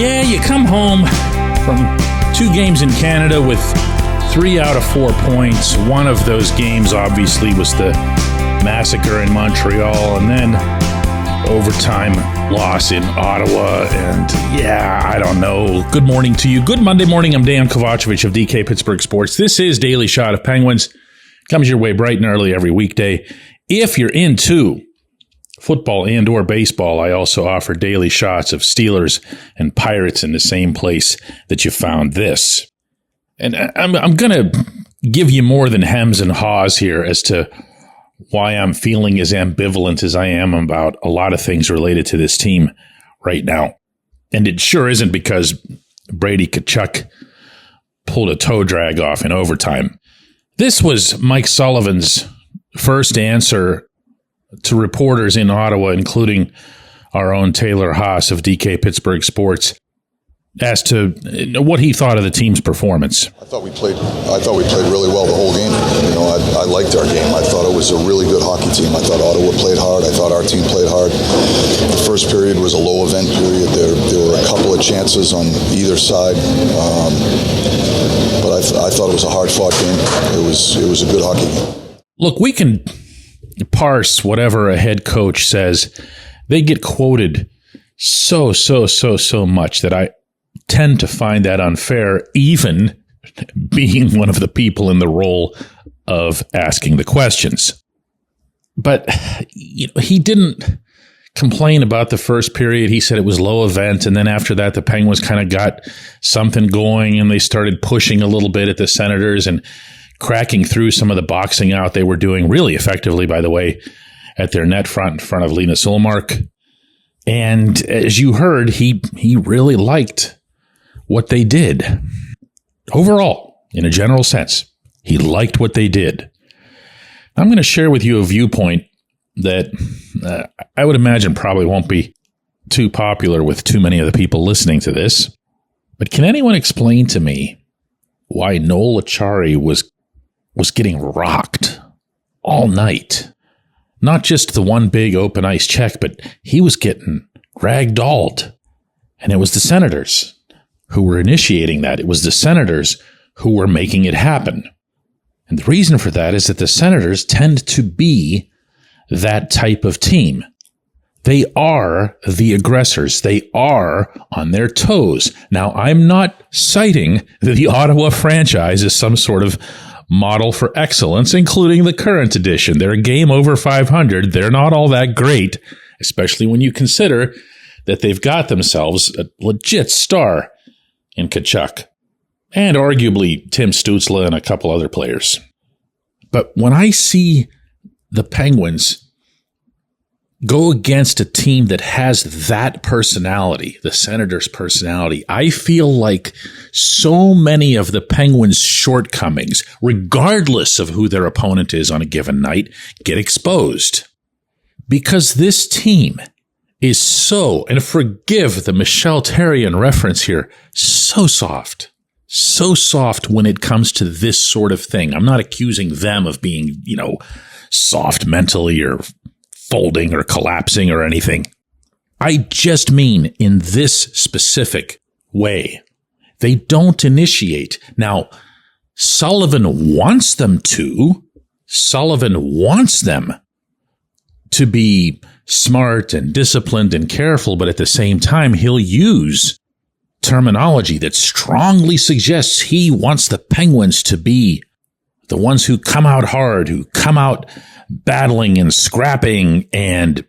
Yeah, you come home from 2 games in Canada with 3 out of 4 points. One of those games, obviously, was the massacre in Montreal, and then overtime loss in Ottawa. And yeah, I don't know. Good morning to you. Good Monday morning. I'm Dejan Kovacevic of DK Pittsburgh Sports. This is Daily Shot of Penguins. Comes your way bright and early every weekday. If you're into football and or baseball, I also offer daily shots of Steelers and Pirates in the same place that you found this. And I'm going to give you more than hems and haws here as to why I'm feeling as ambivalent as I am about a lot of things related to this team right now. And it sure isn't because Brady Tkachuk pulled a toe drag off in overtime. This was Mike Sullivan's first answer to reporters in Ottawa, including our own Taylor Haas of DK Pittsburgh Sports, as to what he thought of the team's performance. I thought we played really well the whole game. I liked our game. I thought it was a really good hockey team. I thought Ottawa played hard. I thought our team played hard. The first period was a low event period. There were a couple of chances on either side. But I thought it was a hard-fought game. It was a good hockey game. Look, we can parse whatever a head coach says. They get quoted so much that I tend to find that unfair, even being one of the people in the role of asking the questions. But he didn't complain about the first period. He said it was low event, and then after that, the Penguins kind of got something going, and they started pushing a little bit at the Senators and cracking through some of the boxing out they were doing really effectively, by the way, at their net front in front of Linus Ullmark. And as you heard, he really liked what they did. Overall, in a general sense, he liked what they did. I'm going to share with you a viewpoint that I would imagine probably won't be too popular with too many of the people listening to this. But can anyone explain to me why Noel Acciari was getting rocked all night? Not just the one big open ice check, but he was getting ragdolled. And it was the Senators who were initiating that. It was the Senators who were making it happen. And the reason for that is that the Senators tend to be that type of team. They are the aggressors. They are on their toes. Now, I'm not citing the Ottawa franchise as some sort of model for excellence, including the current edition. They're a game over 500. They're not all that great, especially when you consider that they've got themselves a legit star in Tkachuk, and arguably Tim Stützle and a couple other players. But when I see the Penguins go against a team that has that personality, the Senators' personality, I feel like so many of the Penguins' shortcomings, regardless of who their opponent is on a given night, get exposed. Because this team is so, and forgive the Michel Therrien reference here, so soft when it comes to this sort of thing. I'm not accusing them of being, soft mentally or folding or collapsing or anything. I just mean in this specific way. They don't initiate. Now, Sullivan wants them to. Sullivan wants them to be smart and disciplined and careful, but at the same time, he'll use terminology that strongly suggests he wants the Penguins to be the ones who come out hard, who come out battling and scrapping and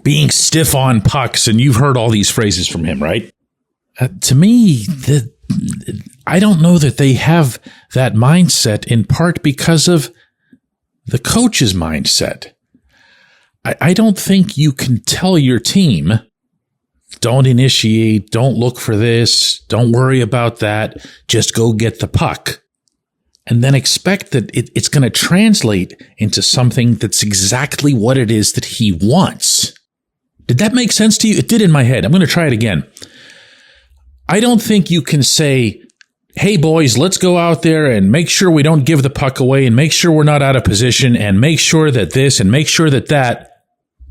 being stiff on pucks. And you've heard all these phrases from him, right? To me, I don't know that they have that mindset, in part because of the coach's mindset. I don't think you can tell your team, don't initiate, don't look for this, don't worry about that, just go get the puck, and then expect that it's going to translate into something that's exactly what it is that he wants. Did that make sense to you? It did in my head. I'm going to try it again. I don't think you can say, hey, boys, let's go out there and make sure we don't give the puck away and make sure we're not out of position and make sure that this and make sure that that,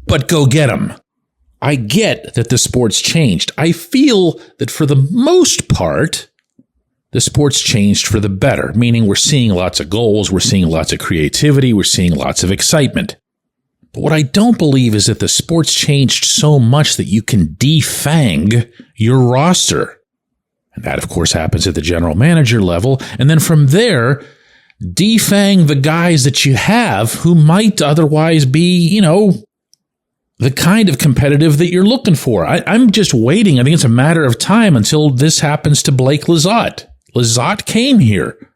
but go get them. I get that the sport's changed. I feel that for the most part, the sport's changed for the better, meaning we're seeing lots of goals, we're seeing lots of creativity, we're seeing lots of excitement. But what I don't believe is that the sport's changed so much that you can defang your roster. And that, of course, happens at the general manager level. And then from there, defang the guys that you have who might otherwise be, the kind of competitive that you're looking for. I'm just waiting. I think it's a matter of time until this happens to Blake Lizotte. Lizotte came here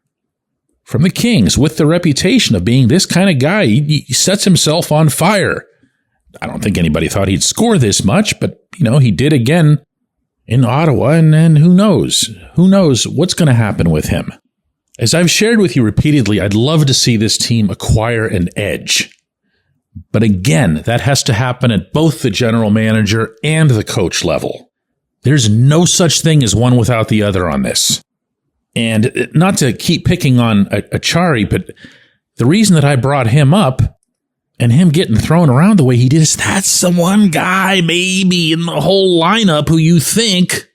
from the Kings with the reputation of being this kind of guy. He sets himself on fire. I don't think anybody thought he'd score this much, but, he did again in Ottawa, and who knows? Who knows what's going to happen with him? As I've shared with you repeatedly, I'd love to see this team acquire an edge. But again, that has to happen at both the general manager and the coach level. There's no such thing as one without the other on this. And not to keep picking on Achari, but the reason that I brought him up and him getting thrown around the way he did is that's the one guy maybe in the whole lineup who you think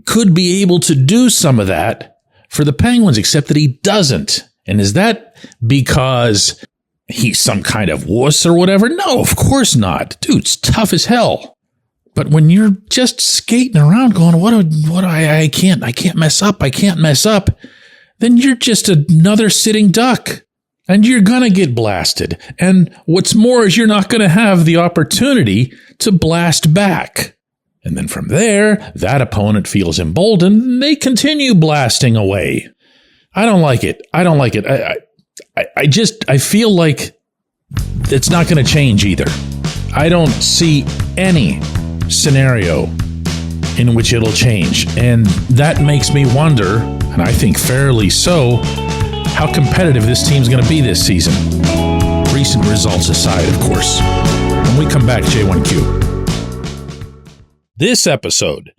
could be able to do some of that for the Penguins, except that he doesn't. And is that because he's some kind of wuss or whatever? No, of course not. Dude's tough as hell. But when you're just skating around going, I can't mess up, then you're just another sitting duck. And you're going to get blasted. And what's more is you're not going to have the opportunity to blast back. And then from there, that opponent feels emboldened and they continue blasting away. I don't like it. I feel like it's not going to change either. I don't see any scenario in which it'll change. And that makes me wonder, and I think fairly so, how competitive this team's going to be this season. Recent results aside, of course. When we come back, J1Q. This episode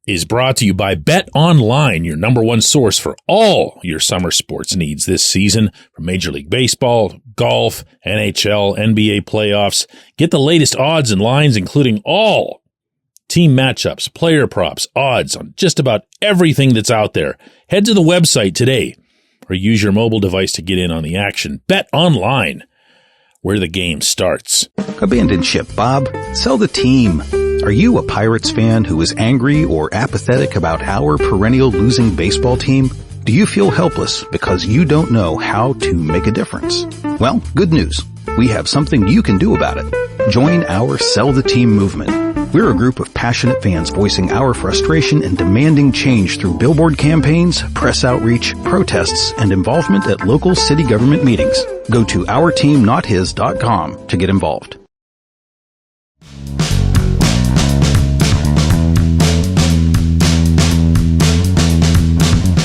is brought to you by Bet Online, your number one source for all your summer sports needs this season, from Major League Baseball, golf, NHL, NBA playoffs. Get the latest odds and lines, including all team matchups, player props, odds on just about everything that's out there. Head to the website today or use your mobile device to get in on the action. Bet Online, where the game starts. Abandoned ship, Bob. Sell the team. Are you a Pirates fan who is angry or apathetic about our perennial losing baseball team? Do you feel helpless because you don't know how to make a difference? Well, good news. We have something you can do about it. Join our Sell the Team movement. We're a group of passionate fans voicing our frustration and demanding change through billboard campaigns, press outreach, protests, and involvement at local city government meetings. Go to ourteamnothis.com to get involved.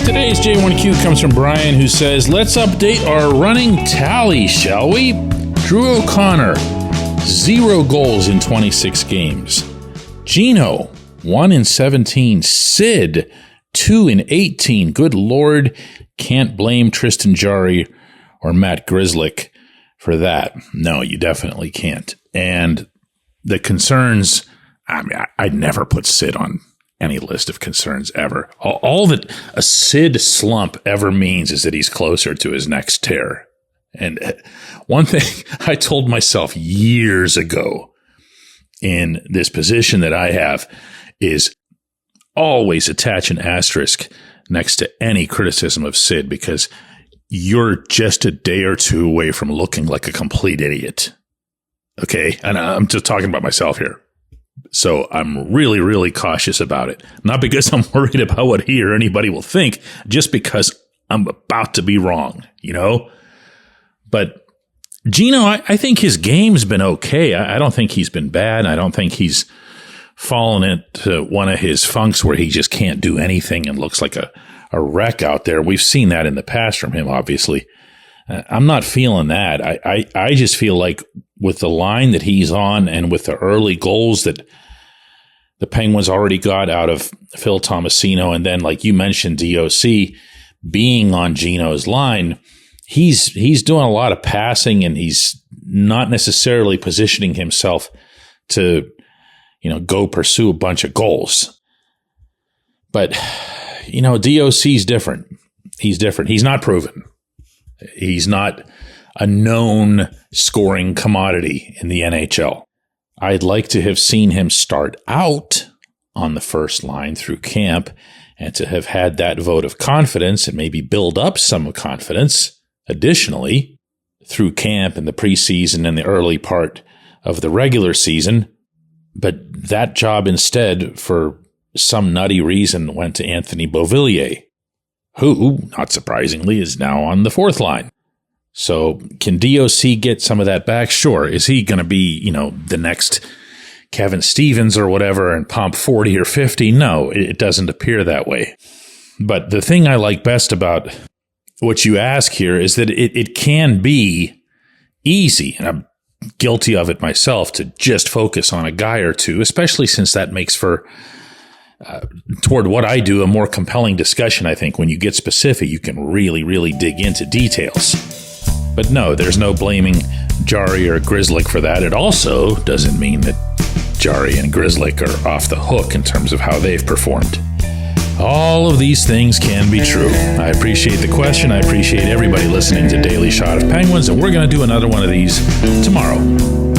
Today's J1Q comes from Brian, who says, let's update our running tally, shall we? Drew O'Connor, 0 goals in 26 games. Gino, 1 in 17. Sid, 2 in 18. Good Lord, can't blame Tristan Jarry or Matt Grzelcyk for that. No, you definitely can't. And the concerns, I'd never put Sid on any list of concerns ever. All that a Sid slump ever means is that he's closer to his next tear. And one thing I told myself years ago in this position that I have is always attach an asterisk next to any criticism of Sid, because you're just a day or two away from looking like a complete idiot. Okay? And I'm just talking about myself here. So I'm really, really cautious about it. Not because I'm worried about what he or anybody will think, just because I'm about to be wrong, But Gino, I think his game's been okay. I don't think he's been bad. I don't think he's fallen into one of his funks where he just can't do anything and looks like a wreck out there. We've seen that in the past from him, obviously. I'm not feeling that. I just feel like with the line that he's on and with the early goals that the Penguins already got out of Phil Tomasino, and then, like you mentioned, DOC being on Gino's line, he's doing a lot of passing, and he's not necessarily positioning himself to, go pursue a bunch of goals. But, DOC's different. He's different. He's not proven. He's not a known scoring commodity in the NHL. I'd like to have seen him start out on the first line through camp and to have had that vote of confidence and maybe build up some confidence additionally through camp and the preseason and the early part of the regular season. But that job instead, for some nutty reason, went to Anthony Beauvillier, who, not surprisingly, is now on the fourth line. So can DOC get some of that back? Sure. Is he going to be, the next Kevin Stevens or whatever and pump 40 or 50? No, it doesn't appear that way. But the thing I like best about what you ask here is that it can be easy, and I'm guilty of it myself, to just focus on a guy or two, especially since that makes for, toward what I do, a more compelling discussion. I think when you get specific, you can really, really dig into details. But no, there's no blaming Jarry or Grzelcyk for that. It also doesn't mean that Jarry and Grzelcyk are off the hook in terms of how they've performed. All of these things can be true. I appreciate the question. I appreciate everybody listening to Daily Shot of Penguins, and we're going to do another one of these tomorrow.